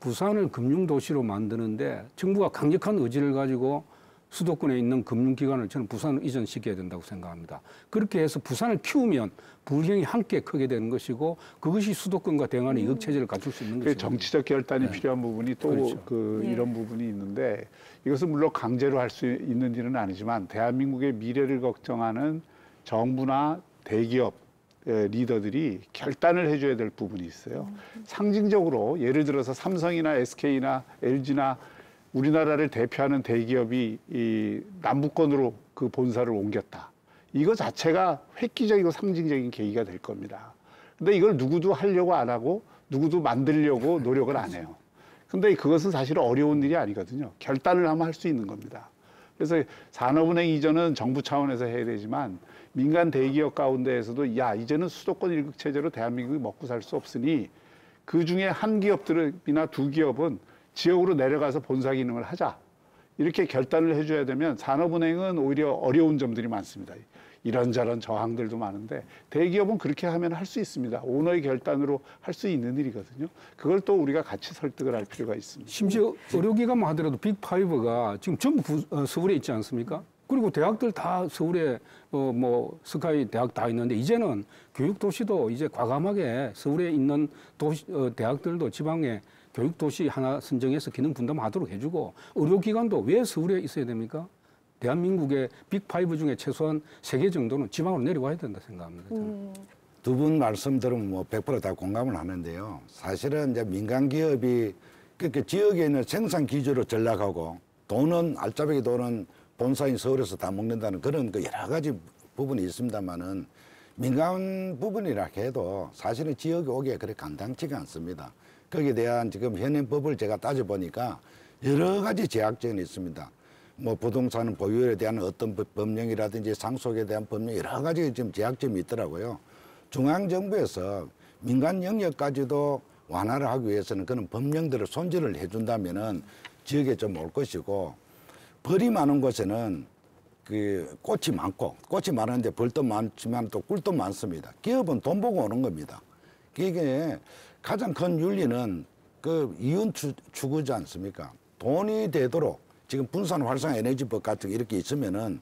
부산을 금융도시로 만드는데 정부가 강력한 의지를 가지고 수도권에 있는 금융기관을 저는 부산을 이전시켜야 된다고 생각합니다. 그렇게 해서 부산을 키우면 불경이 함께 크게 되는 것이고, 그것이 수도권과 대응하는 이극체제를 갖출 수 있는 것이죠. 정치적 결단이 네. 필요한 부분이 또 그렇죠. 예. 이런 부분이 있는데, 이것은 물론 강제로 할 수 있는 일은 아니지만 대한민국의 미래를 걱정하는 정부나 대기업 리더들이 결단을 해줘야 될 부분이 있어요. 상징적으로 예를 들어서 삼성이나 SK나 LG나 우리나라를 대표하는 대기업이 이 남부권으로 그 본사를 옮겼다. 이거 자체가 획기적이고 상징적인 계기가 될 겁니다. 근데 이걸 누구도 하려고 안 하고 누구도 만들려고 노력을 안 해요. 근데 그것은 사실 어려운 일이 아니거든요. 결단을 하면 할 수 있는 겁니다. 그래서 산업은행 이전은 정부 차원에서 해야 되지만 민간 대기업 가운데에서도 야, 이제는 수도권 일극체제로 대한민국이 먹고 살 수 없으니 그중에 한 기업들이나 두 기업은 지역으로 내려가서 본사 기능을 하자. 이렇게 결단을 해줘야 되면 산업은행은 오히려 어려운 점들이 많습니다. 이런저런 저항들도 많은데 대기업은 그렇게 하면 할 수 있습니다. 오너의 결단으로 할 수 있는 일이거든요. 그걸 또 우리가 같이 설득을 할 필요가 있습니다. 심지어 의료기관만 하더라도 빅5가 지금 전부 서울에 있지 않습니까? 그리고 대학들 다 서울에 뭐 스카이 대학 다 있는데, 이제는 교육도시도 이제 과감하게 서울에 있는 도시, 대학들도 지방에 교육도시 하나 선정해서 기능 분담하도록 해주고, 의료기관도 왜 서울에 있어야 됩니까? 대한민국의 빅5 중에 최소한 3개 정도는 지방으로 내려와야 된다 생각합니다. 두 분 말씀 들으면 뭐 100%다 공감을 하는데요. 사실은 이제 민간 기업이 그렇게 지역에 있는 생산 기지로 전락하고 돈은 알짜배기 돈은 본사인 서울에서 다 먹는다는 그런 그 여러 가지 부분이 있습니다만은 민간 부분이라 해도 사실은 지역에 오기에 그렇게 간단치가 않습니다. 거기에 대한 지금 현행법을 제가 따져보니까 여러 가지 제약점이 있습니다. 뭐 부동산 보유에 대한 어떤 법령이라든지 상속에 대한 법령 여러 가지 지금 제약점이 있더라고요. 중앙정부에서 민간 영역까지도 완화를 하기 위해서는 그런 법령들을 손질을 해준다면은 지역에 좀 올 것이고, 벌이 많은 곳에는 그 꽃이 많은데 벌도 많지만 또 꿀도 많습니다. 기업은 돈 보고 오는 겁니다. 이게 가장 큰 윤리는 그 이윤 추구지 않습니까? 돈이 되도록 지금 분산 활성 에너지법 같은 게 이렇게 있으면은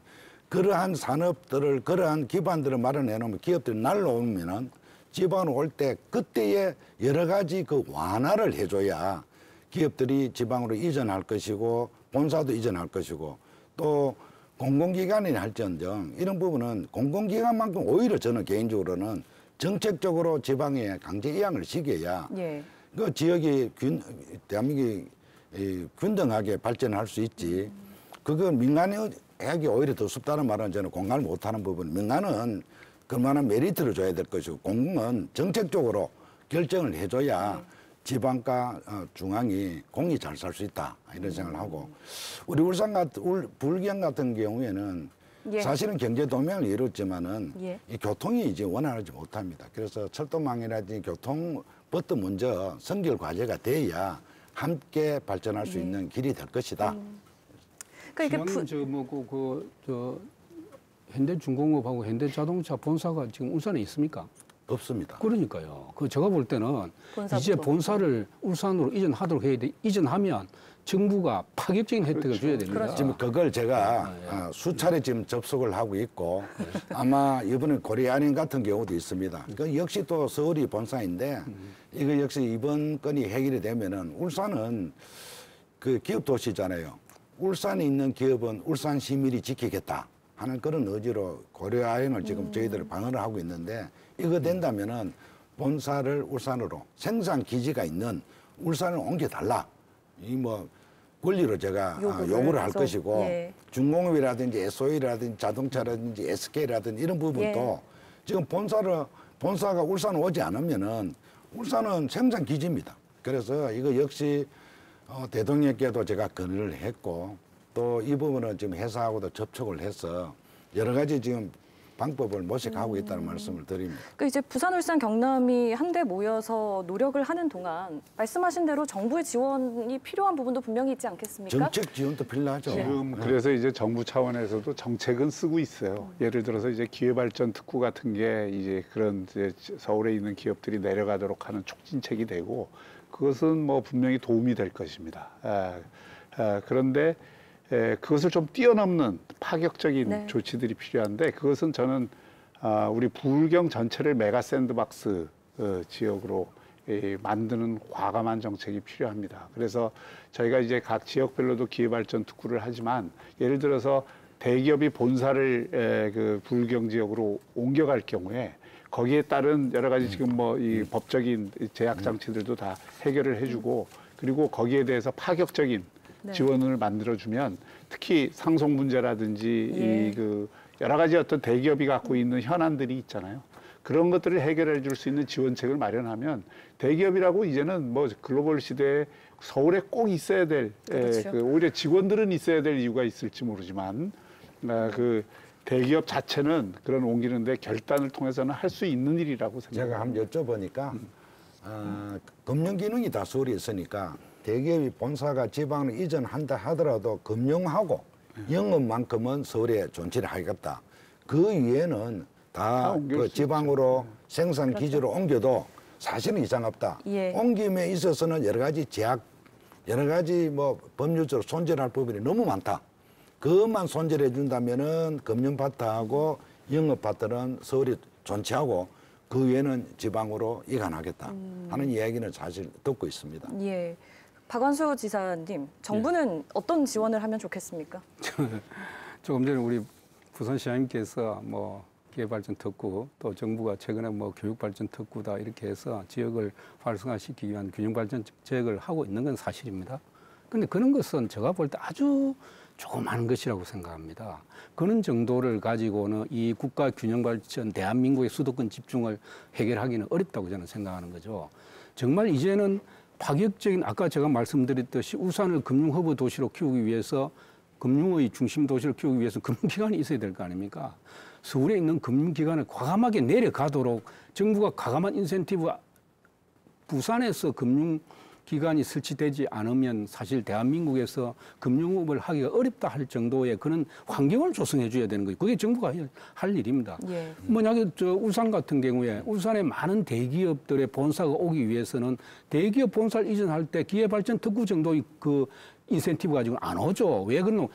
그러한 산업들을, 그러한 기반들을 마련해 놓으면 기업들이 날라오면은 지방으로 올 때 그때의 여러 가지 그 완화를 해줘야 기업들이 지방으로 이전할 것이고 본사도 이전할 것이고, 또 공공기관이 할지언정 이런 부분은 공공기관만큼 오히려 저는 개인적으로는 정책적으로 지방에 강제 이양을 시켜야 예. 그 지역이 대한민국이 균등하게 발전할 수 있지. 그건 민간이 하기 오히려 더 쉽다는 말은 저는 공감을 못하는 부분. 민간은 그만한 메리트를 줘야 될 것이고 공공은 정책적으로 결정을 해줘야 지방과 중앙이 공이 잘 살 수 있다 이런 생각을 하고, 우리 불경 같은 경우에는 예. 사실은 경제 동맹을 이뤘지만은 예. 이 교통이 이제 원활하지 못합니다. 그래서 철도망이라든지 교통부터 먼저 선결 과제가 돼야 함께 발전할 수 있는 길이 될 것이다. 그러니까 이게 현대중공업하고 현대자동차 본사가 지금 울산에 있습니까? 없습니다. 그러니까요. 제가 볼 때는 본사부터. 이제 본사를 울산으로 이전하도록 해야 돼. 이전하면 정부가 파격적인 혜택을 줘야 됩니다. 그렇죠. 지금 그걸 제가 수차례 지금 접속을 하고 있고 아마 이번에 코리아닌 같은 경우도 있습니다. 그 역시 또 서울이 본사인데 이거 역시 이번 건이 해결이 되면은 울산은 그 기업 도시잖아요. 울산에 있는 기업은 울산 시민이 지키겠다. 하는 그런 의지로 고려아연을 지금 저희들 방어를 하고 있는데 이거 된다면은 본사를 울산으로 생산 기지가 있는 울산을 옮겨달라. 이 뭐 권리로 제가 요구를 할 해서, 것이고 예. 중공업이라든지 SOE라든지 자동차라든지 SK라든지 이런 부분도 예. 지금 본사가 울산 오지 않으면은 울산은 생산 기지입니다. 그래서 이거 역시 대통령께도 제가 건의를 했고 또 이 부분은 지금 회사하고도 접촉을 해서 여러 가지 지금 방법을 모색하고 있다는 말씀을 드립니다. 그 이제 부산, 울산, 경남이 한데 모여서 노력을 하는 동안 말씀하신 대로 정부의 지원이 필요한 부분도 분명히 있지 않겠습니까? 정책 지원도 필요하죠. 지금 그래서 이제 정부 차원에서도 정책은 쓰고 있어요. 예를 들어서 이제 기회발전 특구 같은 게 이제 그런 이제 서울에 있는 기업들이 내려가도록 하는 촉진책이 되고 그것은 뭐 분명히 도움이 될 것입니다. 그런데 그것을 좀 뛰어넘는 파격적인 네. 조치들이 필요한데 그것은 저는 우리 부울경 전체를 메가 샌드박스 지역으로 만드는 과감한 정책이 필요합니다. 그래서 저희가 이제 각 지역별로도 기회발전 특구를 하지만 예를 들어서 대기업이 본사를 그 부울경 지역으로 옮겨갈 경우에 거기에 따른 여러 가지 지금 뭐 이 법적인 제약 장치들도 다 해결을 해주고 그리고 거기에 대해서 파격적인 네. 지원을 만들어주면 특히 상속 문제라든지 예. 이 그 여러 가지 어떤 대기업이 갖고 있는 현안들이 있잖아요. 그런 것들을 해결해 줄 수 있는 지원책을 마련하면 대기업이라고 이제는 뭐 글로벌 시대에 서울에 꼭 있어야 될 그렇죠. 오히려 직원들은 있어야 될 이유가 있을지 모르지만 그 대기업 자체는 그런 옮기는데 결단을 통해서는 할 수 있는 일이라고 생각합니다. 제가 한번 여쭤보니까 금융 기능이 다 서울에 있으니까 대기업이 본사가 지방으로 이전한다 하더라도 금융하고 영업만큼은 서울에 존재를 하겠다. 그 위에는 다 옮길 그 수 지방으로 생산 기지로 옮겨도 사실은 이상 없다. 예. 옮김에 있어서는 여러 가지 제약, 여러 가지 뭐 법률적으로 손절할 부분이 너무 많다. 그것만 손절해 준다면은 금융 파트하고 영업 파트는 서울이 존재하고 그 위에는 지방으로 이관하겠다 하는 이야기는 사실 듣고 있습니다. 예. 박완수 지사님, 정부는 어떤 지원을 하면 좋겠습니까? 조금 전에 우리 부산시장님께서 뭐 기회발전 특구 또 정부가 최근에 뭐 교육발전 특구다 이렇게 해서 지역을 활성화시키기 위한 균형발전 정책을 하고 있는 건 사실입니다. 그런데 그런 것은 제가 볼 때 아주 조그마한 것이라고 생각합니다. 그런 정도를 가지고는 이 국가 균형발전 대한민국의 수도권 집중을 해결하기는 어렵다고 저는 생각하는 거죠. 정말 이제는 파격적인 아까 제가 말씀드렸듯이 울산을 금융허브 도시로 키우기 위해서 금융의 중심 도시로 키우기 위해서 금융기관이 있어야 될 거 아닙니까? 서울에 있는 금융기관을 과감하게 내려가도록 정부가 과감한 인센티브 부산에서 금융기관이 설치되지 않으면 사실 대한민국에서 금융업을 하기가 어렵다 할 정도의 그런 환경을 조성해 줘야 되는 거예요. 그게 정부가 할 일입니다. 예. 만약에 저 울산 같은 경우에 울산에 많은 대기업들의 본사가 오기 위해서는 대기업 본사를 이전할 때 기회발전 특구 정도의 그 인센티브 가지고는 안 오죠. 왜 그러노?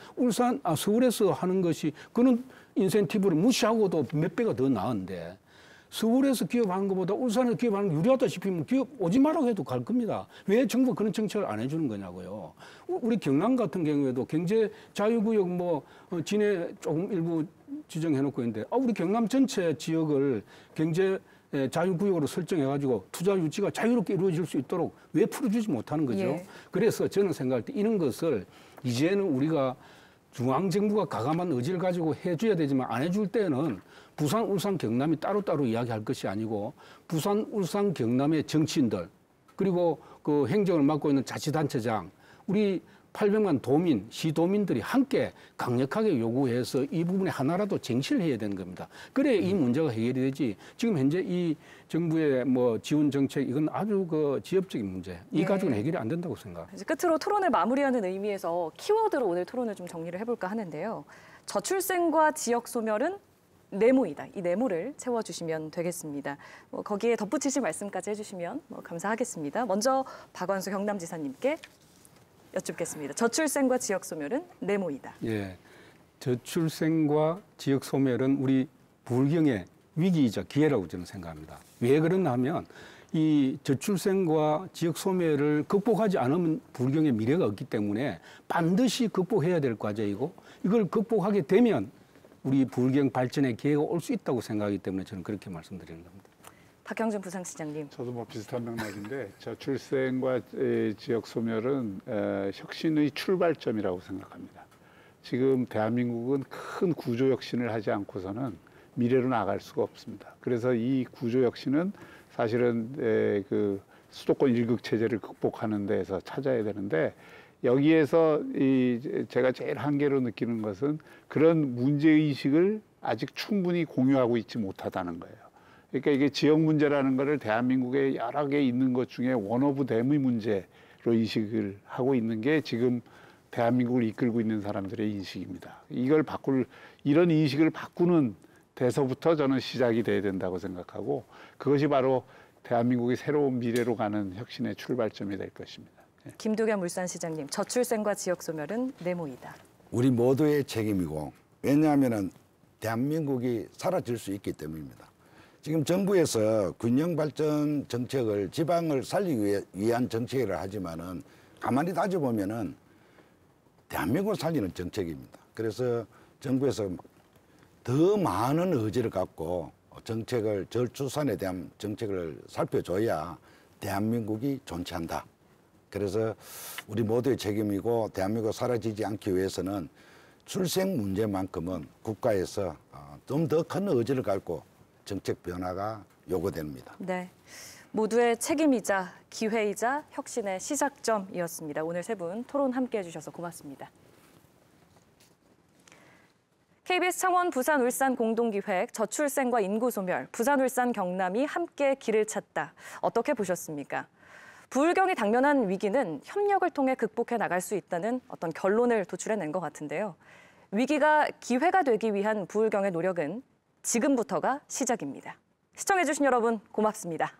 서울에서 하는 것이 그런 인센티브를 무시하고도 몇 배가 더 나은데 서울에서 기업하는 것보다 울산에서 기업하는 게 유리하다시피 기업 오지 말라고 해도 갈 겁니다. 왜 정부가 그런 정책을 안 해주는 거냐고요. 우리 경남 같은 경우에도 경제 자유구역 진해 조금 일부 지정해놓고 있는데 우리 경남 전체 지역을 경제 자유구역으로 설정해가지고 투자 유치가 자유롭게 이루어질 수 있도록 왜 풀어주지 못하는 거죠. 예. 그래서 저는 생각할 때 이런 것을 이제는 우리가 중앙정부가 과감한 의지를 가지고 해줘야 되지만 안 해줄 때는 부산, 울산, 경남이 따로따로 이야기할 것이 아니고 부산, 울산, 경남의 정치인들 그리고 그 행정을 맡고 있는 자치단체장 우리 800만 도민, 시도민들이 함께 강력하게 요구해서 이 부분에 하나라도 쟁취를 해야 되는 겁니다. 그래야 이 문제가 해결이 되지. 지금 현재 이 정부의 뭐 지원 정책 이건 아주 그 지엽적인 문제. 이 예. 가지고는 해결이 안 된다고 생각합니다. 이제 끝으로 토론을 마무리하는 의미에서 키워드로 오늘 토론을 좀 정리를 해볼까 하는데요. 저출생과 지역 소멸은 네모이다. 이 네모를 채워주시면 되겠습니다. 거기에 덧붙이실 말씀까지 해주시면 감사하겠습니다. 먼저 박완수 경남지사님께 여쭙겠습니다. 저출생과 지역 소멸은 네모이다. 예, 저출생과 지역 소멸은 우리 불경의 위기이자 기회라고 저는 생각합니다. 왜 그러냐 하면 이 저출생과 지역 소멸을 극복하지 않으면 불경의 미래가 없기 때문에 반드시 극복해야 될 과제이고 이걸 극복하게 되면 우리 부울경 발전의 기회가 올 수 있다고 생각하기 때문에 저는 그렇게 말씀드리는 겁니다. 박형준 부산시장님. 저도 뭐 비슷한 맥락인데 저출생과 지역 소멸은 혁신의 출발점이라고 생각합니다. 지금 대한민국은 큰 구조 혁신을 하지 않고서는 미래로 나갈 수가 없습니다. 그래서 이 구조 혁신은 사실은 그 수도권 일극 체제를 극복하는 데에서 찾아야 되는데 여기에서 제가 제일 한계로 느끼는 것은 그런 문제 의식을 아직 충분히 공유하고 있지 못하다는 거예요. 그러니까 이게 지역 문제라는 거를 대한민국에 여러 개 있는 것 중에 원 오브 댐의 문제로 인식을 하고 있는 게 지금 대한민국을 이끌고 있는 사람들의 인식입니다. 이런 인식을 바꾸는 데서부터 저는 시작이 돼야 된다고 생각하고 그것이 바로 대한민국의 새로운 미래로 가는 혁신의 출발점이 될 것입니다. 김두겸 울산시장님, 저출생과 지역 소멸은 내모이다. 우리 모두의 책임이고 왜냐하면 대한민국이 사라질 수 있기 때문입니다. 지금 정부에서 균형 발전 정책을 지방을 살리기 위한 정책을 하지만은 가만히 따져보면은 대한민국을 살리는 정책입니다. 그래서 정부에서 더 많은 의지를 갖고 정책을 저출산에 대한 정책을 살펴줘야 대한민국이 존치한다. 그래서 우리 모두의 책임이고 대한민국이 사라지지 않기 위해서는 출생 문제만큼은 국가에서 좀 더 큰 의지를 갖고 정책 변화가 요구됩니다. 네, 모두의 책임이자 기회이자 혁신의 시작점이었습니다. 오늘 세 분 토론 함께해 주셔서 고맙습니다. KBS 창원 부산 울산 공동기획 저출생과 인구소멸, 부산 울산 경남이 함께 길을 찾다. 어떻게 보셨습니까? 부울경이 당면한 위기는 협력을 통해 극복해 나갈 수 있다는 어떤 결론을 도출해낸 것 같은데요. 위기가 기회가 되기 위한 부울경의 노력은 지금부터가 시작입니다. 시청해주신 여러분 고맙습니다.